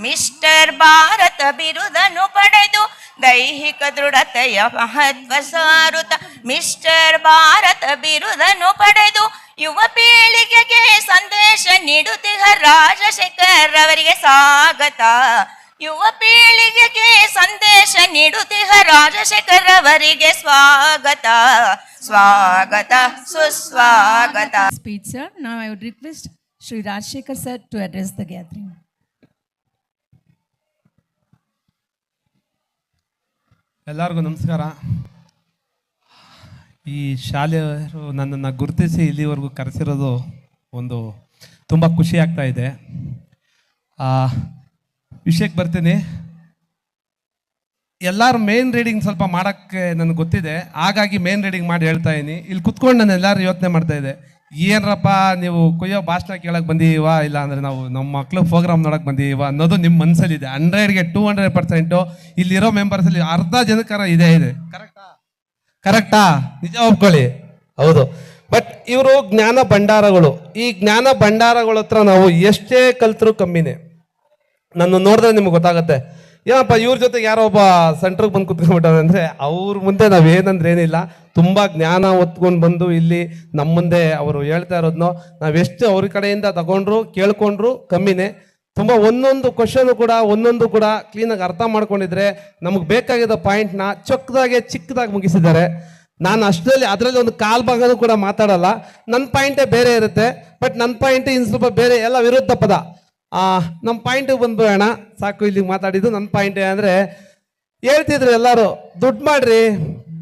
Mister Bharat ಬಿರುದನ್ನು ಪಡೆದು ದೈಹಿಕ ದೃಢತೆಯ ಮಹತ್ವ ಸಾರುತ್ತ ಮಿಸ್ಟರ್ ಭಾರತ ಬಿರುದನ್ನು ಪಡೆದು ಯುವ ಪೀಳಿಗೆಗೆ ಸಂದೇಶ ನೀಡುತ್ತಿಹ ರಾಜಶೇಖರ್ ಅವರಿಗೆ ಸ್ವಾಗತ. ಯುವ ಪೀಳಿಗೆಗೆ ಸಂದೇಶ ನೀಡುತ್ತಿಹ ರಾಜಶೇಖರ್ ಅವರಿಗೆ ಸ್ವಾಗತ ಸ್ವಾಗತ ಸುಸ್ವಾಗತ. Speech, sir. Now I would request Shri Rajshekhar sir to address the gathering. ಎಲ್ಲರಿಗೂ ನಮಸ್ಕಾರ. ಈ ಶಾಲೆಯವರು ನನ್ನನ್ನು ಗುರುತಿಸಿ ಇಲ್ಲಿವರೆಗೂ ಕರೆಸಿರೋದು ಒಂದು ತುಂಬ ಖುಷಿ ಆಗ್ತಾ ಇದೆ. ವಿಷಯಕ್ಕೆ ಬರ್ತೀನಿ. ಎಲ್ಲರೂ ಮೇನ್ ರೀಡಿಂಗ್ ಸ್ವಲ್ಪ ಮಾಡೋಕ್ಕೆ ನನಗೆ ಗೊತ್ತಿದೆ, ಹಾಗಾಗಿ ಮೇನ್ ರೀಡಿಂಗ್ ಮಾಡಿ ಹೇಳ್ತಾ ಇದ್ದೀನಿ. ಇಲ್ಲಿ ಕುತ್ಕೊಂಡು ನಾನು ಎಲ್ಲರೂ ಯೋಚನೆ ಮಾಡ್ತಾ ಇದ್ದೆ, ಏನರಪ್ಪ ನೀವು ಕೊಯ್ಯೋ ಭಾಷಣ ಕೇಳಕ್ಕೆ ಬಂದೀವಾ, ಇಲ್ಲ ಅಂದರೆ ನಾವು ನಮ್ಮ ಮಕ್ಳು ಪ್ರೋಗ್ರಾಮ್ ನೋಡೋಕೆ ಬಂದೀವಾ ಅನ್ನೋದು ನಿಮ್ಮ ಮನಸ್ಸಲ್ಲಿದೆ. 100ಗೆ 200% ಇಲ್ಲಿರೋ ಮೆಂಬರ್ಸಲ್ಲಿ ಅರ್ಧ ಜನಕ್ಕಾರ ಇದೆ. ಕರೆಕ್ಟಾ? ನಿಜ ಒಪ್ಕೊಳ್ಳಿ. ಹೌದು. ಬಟ್ ಇವರು ಜ್ಞಾನ ಭಂಡಾರಗಳು. ಈ ಜ್ಞಾನ ಭಂಡಾರಗಳ ಹತ್ರ ನಾವು ಎಷ್ಟೇ ಕಲ್ತರೂ ಕಮ್ಮಿನೇ. ನಾನು ನೋಡಿದ್ರೆ ನಿಮ್ಗೆ ಗೊತ್ತಾಗುತ್ತೆ, ಏನಪ್ಪ ಇವ್ರ ಜೊತೆಗೆ ಯಾರೋ ಒಬ್ಬ ಸೆಂಟ್ರಿಗೆ ಬಂದು ಕುತ್ಕೊಂಡ್ಬಿಟ್ಟಾರೆ ಅಂದರೆ ಅವ್ರ ಮುಂದೆ ನಾವೇನಂದ್ರೆ ಏನಿಲ್ಲ. ತುಂಬ ಜ್ಞಾನ ಹೊತ್ಕೊಂಡು ಬಂದು ಇಲ್ಲಿ ನಮ್ಮ ಮುಂದೆ ಅವರು ಹೇಳ್ತಾ ಇರೋದನ್ನೋ ನಾವೆಷ್ಟು ಅವ್ರ ಕಡೆಯಿಂದ ತಗೊಂಡ್ರು ಕೇಳ್ಕೊಂಡ್ರು ಕಮ್ಮಿನೇ. ತುಂಬ ಒಂದೊಂದು ಕ್ವಶನು ಕೂಡ ಒಂದೊಂದು ಕೂಡ ಕ್ಲೀನಾಗಿ ಅರ್ಥ ಮಾಡ್ಕೊಂಡಿದ್ರೆ ನಮಗೆ ಬೇಕಾಗಿದ್ದ ಪಾಯಿಂಟ್ನ ಚಿಕ್ಕದಾಗಿ ಮುಗಿಸಿದ್ದಾರೆ. ನಾನು ಅದರಲ್ಲಿ ಒಂದು ಕಾಲು ಭಾಗನೂ ಕೂಡ ಮಾತಾಡಲ್ಲ. ನನ್ನ ಪಾಯಿಂಟೇ ಬೇರೆ ಇರುತ್ತೆ. ಬಟ್ ನನ್ನ ಪಾಯಿಂಟ್ ಇನ್ನು ಸ್ವಲ್ಪ ಬೇರೆ, ಎಲ್ಲ ವಿರುದ್ಧ ಪದ. ನಮ್ಮ ಪಾಯಿಂಟಿಗೆ ಬಂದ್ಬಿಡೋಣ. ಸಾಕು ಇಲ್ಲಿಗೆ ಮಾತಾಡಿದ್ದು. ನನ್ನ ಪಾಯಿಂಟ್ ಅಂದರೆ ಹೇಳ್ತಿದ್ರು ಎಲ್ಲರೂ, ದುಡ್ಡು ಮಾಡ್ರಿ,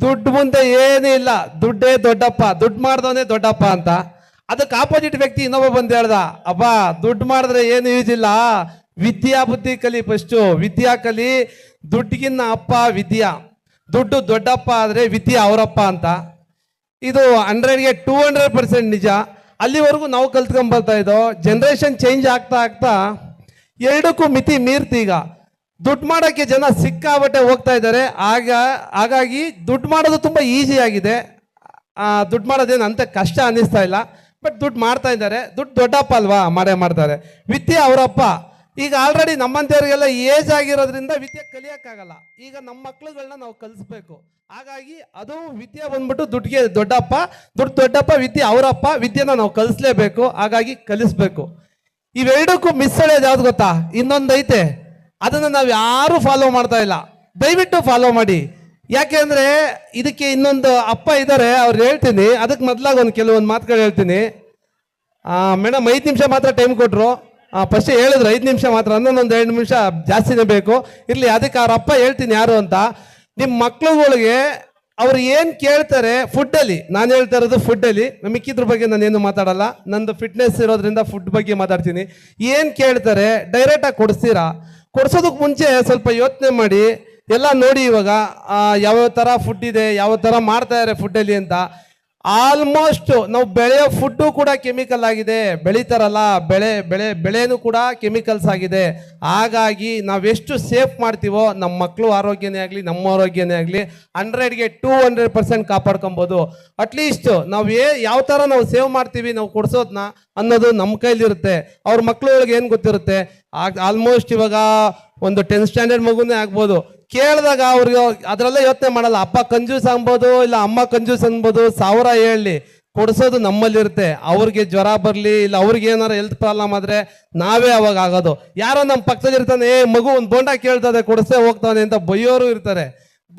ದುಡ್ಡು ಮುಂದೆ ಏನೂ ಇಲ್ಲ, ದುಡ್ಡೇ ದೊಡ್ಡಪ್ಪ, ದುಡ್ಡು ಮಾಡ್ದವನೇ ದೊಡ್ಡಪ್ಪ ಅಂತ. ಅದಕ್ಕೆ ಆಪೋಸಿಟ್ ವ್ಯಕ್ತಿ ಇನ್ನೊಬ್ಬ ಬಂದು ಹೇಳ್ದ, ಅಬ್ಬ ದುಡ್ಡು ಮಾಡಿದ್ರೆ ಏನು ಯೂಸ್ ಇಲ್ಲ, ವಿದ್ಯಾ ಬುದ್ಧಿ ಕಲಿ, ಫಸ್ಟು ವಿದ್ಯಾ ಕಲಿ, ದುಡ್ಡಿಗಿನ್ನ ಅಪ್ಪ ವಿದ್ಯಾ, ದುಡ್ಡು ದೊಡ್ಡಪ್ಪ ಆದರೆ ವಿದ್ಯಾ ಅವರಪ್ಪ ಅಂತ. ಇದು 100ಗೆ 200% ನಿಜ. ಅಲ್ಲಿವರೆಗೂ ನಾವು ಕಲ್ತ್ಕೊಂಡ್ಬರ್ತಾ ಇದ್ದೋ. ಜನ್ರೇಷನ್ ಚೇಂಜ್ ಆಗ್ತಾ ಆಗ್ತಾ ಎರಡಕ್ಕೂ ಮಿತಿ ಮೀರ್ತಿ. ಈಗ ದುಡ್ಡು ಮಾಡೋಕ್ಕೆ ಜನ ಸಿಕ್ಕಾಬಟ್ಟೆ ಹೋಗ್ತಾ ಇದ್ದಾರೆ. ಹಾಗಾಗಿ ದುಡ್ಡು ಮಾಡೋದು ತುಂಬ ಈಸಿ ಆಗಿದೆ. ದುಡ್ಡು ಮಾಡೋದೇನು ಅಂತ ಕಷ್ಟ ಅನ್ನಿಸ್ತಾ ಇಲ್ಲ. ಬಟ್ ದುಡ್ಡು ಮಾಡ್ತಾ ಇದ್ದಾರೆ. ದುಡ್ಡು ದೊಡ್ಡಪ್ಪ ಅಲ್ವಾ, ಮಾಡೇ ಮಾಡ್ತಾರೆ. ವಿದ್ಯೆ ಅವರಪ್ಪ. ಈಗ ಆಲ್ರೆಡಿ ನಮ್ಮಂಥವ್ರಿಗೆಲ್ಲ ಏಜ್ ಆಗಿರೋದ್ರಿಂದ ವಿದ್ಯೆ ಕಲಿಯೋಕ್ಕಾಗಲ್ಲ. ಈಗ ನಮ್ಮ ಮಕ್ಳುಗಳನ್ನ ನಾವು ಕಲಿಸ್ಬೇಕು. ಹಾಗಾಗಿ ಅದು ವಿದ್ಯೆ ಬಂದ್ಬಿಟ್ಟು ದುಡ್ಡಿಗೆ ದೊಡ್ಡಪ್ಪ, ದುಡ್ಡು ದೊಡ್ಡಪ್ಪ, ವಿದ್ಯೆ ಅವರಪ್ಪ. ವಿದ್ಯೆನ ನಾವು ಕಲಿಸ್ಲೇಬೇಕು, ಹಾಗಾಗಿ ಕಲಿಸ್ಬೇಕು. ಇವೆರಡಕ್ಕೂ ಮಿಸ್ ಮಾಡೋದು ಯಾವ್ದು ಗೊತ್ತಾ? ಇನ್ನೊಂದು ಐತೆ, ಅದನ್ನು ನಾವು ಯಾರೂ ಫಾಲೋ ಮಾಡ್ತಾ ಇಲ್ಲ. ದಯವಿಟ್ಟು ಫಾಲೋ ಮಾಡಿ. ಯಾಕೆ ಅಂದರೆ ಇದಕ್ಕೆ ಇನ್ನೊಂದು ಅಪ್ಪ ಇದ್ದಾರೆ, ಅವ್ರು ಹೇಳ್ತೀನಿ. ಅದಕ್ಕೆ ಮೊದಲಾಗ ಕೆಲವೊಂದು ಮಾತುಗಳು ಹೇಳ್ತೀನಿ. ಮೇಡಮ್ 5 ನಿಮಿಷ ಮಾತ್ರ ಟೈಮ್ ಕೊಟ್ಟರು. ಫಸ್ಟ್ ಹೇಳಿದ್ರು 5 ನಿಮಿಷ ಮಾತ್ರ, ಅನ್ನೊಂದು 2 ನಿಮಿಷ ಜಾಸ್ತಿನೇ ಬೇಕು. ಇರಲಿ, ಅದಕ್ಕೆ ಅವ್ರ ಅಪ್ಪ ಹೇಳ್ತೀನಿ ಯಾರು ಅಂತ. ನಿಮ್ಮ ಮಕ್ಳುಗಳಿಗೆ ಅವ್ರು ಏನು ಕೇಳ್ತಾರೆ ಫುಡ್ಡಲ್ಲಿ, ನಾನು ಹೇಳ್ತಾ ಇರೋದು ಫುಡ್ಡಲ್ಲಿ, ಮಿಕ್ಕಿದ್ರ ಬಗ್ಗೆ ನಾನೇನು ಮಾತಾಡಲ್ಲ. ನಂದು ಫಿಟ್ನೆಸ್ ಇರೋದ್ರಿಂದ ಫುಡ್ ಬಗ್ಗೆ ಮಾತಾಡ್ತೀನಿ. ಏನು ಕೇಳ್ತಾರೆ ಡೈರೆಕ್ಟಾಗಿ ಕೊಡಿಸ್ತೀರಾ? ಕೊಡಿಸೋದಕ್ಕೆ ಮುಂಚೆ ಸ್ವಲ್ಪ ಯೋಚನೆ ಮಾಡಿ, ಎಲ್ಲ ನೋಡಿ. ಇವಾಗ ಯಾವ್ಯಾವ ಥರ ಫುಡ್ ಇದೆ, ಯಾವ ಥರ ಮಾಡ್ತಾ ಇದ್ದಾರೆ ಫುಡ್ಡಲ್ಲಿ ಅಂತ. ಆಲ್ಮೋಸ್ಟ್ ನಾವು ಬೆಳೆಯೋ ಫುಡ್ಡು ಕೂಡ ಕೆಮಿಕಲ್ ಆಗಿದೆ. ಬೆಳೀತಾರಲ್ಲ ಬೆಳೆನೂ ಕೂಡ ಕೆಮಿಕಲ್ಸ್ ಆಗಿದೆ. ಹಾಗಾಗಿ ನಾವೆಷ್ಟು ಸೇಫ್ ಮಾಡ್ತೀವೋ ನಮ್ಮ ಮಕ್ಕಳು ಆರೋಗ್ಯನೇ ಆಗಲಿ, ನಮ್ಮ ಆರೋಗ್ಯನೇ ಆಗಲಿ 100ಗೆ 200% ಕಾಪಾಡ್ಕೊಬೋದು. ಅಟ್ಲೀಸ್ಟ್ ನಾವು ಯಾವ ಥರ ನಾವು ಸೇವ್ ಮಾಡ್ತೀವಿ ನಾವು ಕೊಡಿಸೋದನ್ನ ಅನ್ನೋದು ನಮ್ಮ ಕೈಲಿರುತ್ತೆ. ಅವ್ರ ಮಕ್ಳುಗಳಿಗೆ ಏನು ಗೊತ್ತಿರುತ್ತೆ? ಆಲ್ಮೋಸ್ಟ್ ಇವಾಗ ಒಂದು 10th ಸ್ಟ್ಯಾಂಡರ್ಡ್ ಮಗುನೇ ಆಗ್ಬೋದು. ಕೇಳಿದಾಗ ಅವ್ರಿಗೆ ಅದರಲ್ಲೇ ಯೋಚನೆ ಮಾಡಲ್ಲ. ಅಪ್ಪ ಕಂಜೂಸ್ ಅನ್ಬೋದು, ಇಲ್ಲ ಅಮ್ಮ ಕಂಜೂಸ್ ಅನ್ಬೋದು, 1000 ಹೇಳಲಿ, ಕೊಡಿಸೋದು ನಮ್ಮಲ್ಲಿರುತ್ತೆ. ಅವ್ರಿಗೆ ಜ್ವರ ಬರಲಿ, ಇಲ್ಲ ಅವ್ರಿಗೆ ಏನಾರು ಹೆಲ್ತ್ ಪ್ರಾಬ್ಲಮ್ ಆದರೆ ನಾವೇ ಅವಾಗ ಆಗೋದು. ಯಾರೋ ನಮ್ಮ ಪಕ್ಕದಲ್ಲಿರ್ತಾನೆ, ಮಗು ಒಂದು ಬೋಂಡ ಕೇಳ್ತದೆ ಕೊಡಿಸೇ ಹೋಗ್ತಾನೆ ಅಂತ ಬೈಯೋರು ಇರ್ತಾರೆ.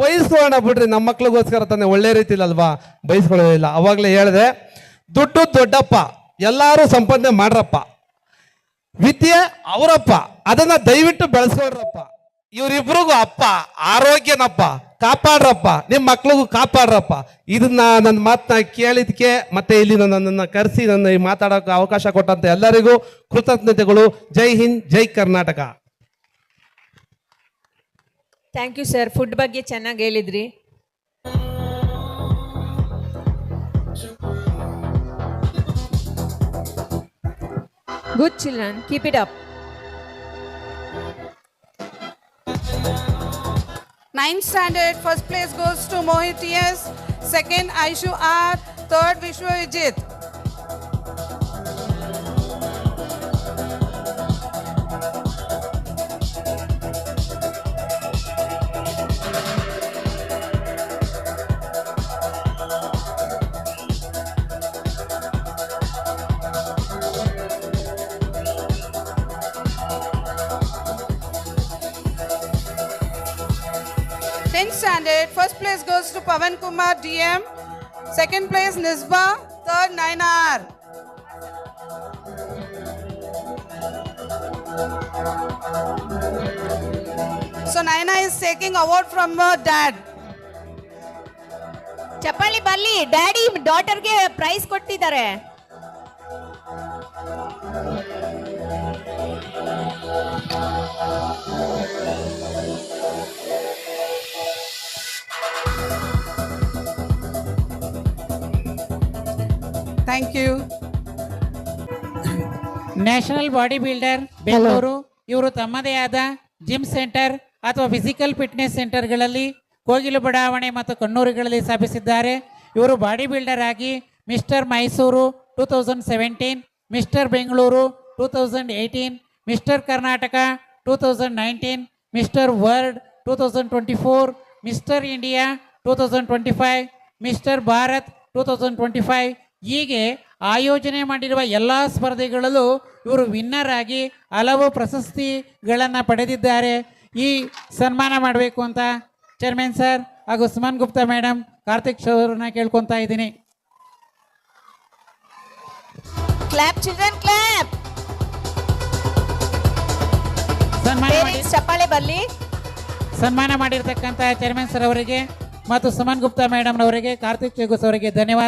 ಬೈಸ್ಕೊಳ್ಳೋಣ ಬಿಡ್ರಿ, ನಮ್ಮ ಮಕ್ಳಿಗೋಸ್ಕರ ತಾನೆ, ಒಳ್ಳೆ ರೀತಿಲಲ್ವಾ, ಬೈಸ್ಕೊಳ್ಳೋದಿಲ್ಲ. ಅವಾಗಲೇ ಹೇಳಿದೆ, ದುಡ್ಡು ದೊಡ್ಡಪ್ಪ, ಎಲ್ಲರೂ ಸಂಪಾದನೆ ಮಾಡ್ರಪ್ಪ, ವಿದ್ಯೆ ಅವರಪ್ಪ, ಅದನ್ನ ದಯವಿಟ್ಟು ಬೆಳೆಸ್ಕೊಳ್ರಪ್ಪ. ಇವರಿಬ್ರಿಗೂ ಅಪ್ಪ ಆರೋಗ್ಯನಪ್ಪ, ಕಾಪಾಡ್ರಪ್ಪ, ನಿಮ್ಮ ಮಕ್ಳಿಗೂ ಕಾಪಾಡ್ರಪ್ಪ. ಇದನ್ನ ನನ್ನ ಮಾತನ್ನ ಕೇಳಿದ್ಕೆ ಮತ್ತೆ ಇಲ್ಲಿ ನನ್ನನ್ನು ಕರೆಸಿ ನನ್ನ ಮಾತಾಡೋಕೆ ಅವಕಾಶ ಕೊಟ್ಟಂತ ಎಲ್ಲರಿಗೂ ಕೃತಜ್ಞತೆಗಳು. ಜೈ ಹಿಂದ್, ಜೈ Karnataka. Thank you sir. Food ಬಗ್ಗೆ ಚೆನ್ನಾಗಿ ಹೇಳಿದ್ರಿ. Good children, keep it up. 9th standard, first place goes to Mohit S, second Aishu R, third Vishwajit. 10th standard, first place goes to Pavan Kumar DM. Second place Nisba, third Nainar. So Naina is taking award from her dad. ಚಪ್ಪಾಳಿ ಬರ್ಲಿ, daddy ಡಾಟರ್ಗೆ price ಕೊಟ್ಟಿದ್ದಾರೆ. Thank you. National body builder Bengaluru ಇವರು ತಮ್ಮದೇ ಆದ gym centre ಅಥವಾ physical fitness ಸೆಂಟರ್ಗಳಲ್ಲಿ Kogilu ಬಡಾವಣೆ ಮತ್ತು ಕಣ್ಣೂರುಗಳಲ್ಲಿ ಸ್ಥಾಪಿಸಿದ್ದಾರೆ. ಇವರು ಬಾಡಿ ಬಿಲ್ಡರ್ ಆಗಿ mister Mysuru 2017, mister Bengaluru 2018, mister Karnataka 2019, mister world 2024, mister India 2025, mister Bharat 2025 ಹೀಗೆ ಆಯೋಜನೆ ಮಾಡಿರುವ ಎಲ್ಲ ಸ್ಪರ್ಧೆಗಳಲ್ಲೂ ಇವರು ವಿನ್ನರ್ ಆಗಿ ಹಲವು ಪ್ರಶಸ್ತಿಗಳನ್ನು ಪಡೆದಿದ್ದಾರೆ. ಈ ಸನ್ಮಾನ ಮಾಡಬೇಕು ಅಂತ ಚೇರ್ಮನ್ ಸರ್ ಹಾಗೂ ಸುಮನ್ ಗುಪ್ತಾ ಮೇಡಮ್, ಕಾರ್ತಿಕ್ ಅವ್ರನ್ನ ಕೇಳ್ಕೊತಾ ಇದ್ದೀನಿ. Clap children clap. ಚಪ್ಪಾಳೆ ಬರ್ಲಿ. ಸನ್ಮಾನ ಮಾಡಿರ್ತಕ್ಕಂಥ ಚೇರ್ಮನ್ ಸರ್ ಅವರಿಗೆ ಮತ್ತು ಸುಮನ್ ಗುಪ್ತಾ ಮೇಡಮ್ ಅವರಿಗೆ, ಕಾರ್ತಿಕ್ ಚೇಗುಸ್ ಅವರಿಗೆ ಧನ್ಯವಾದ.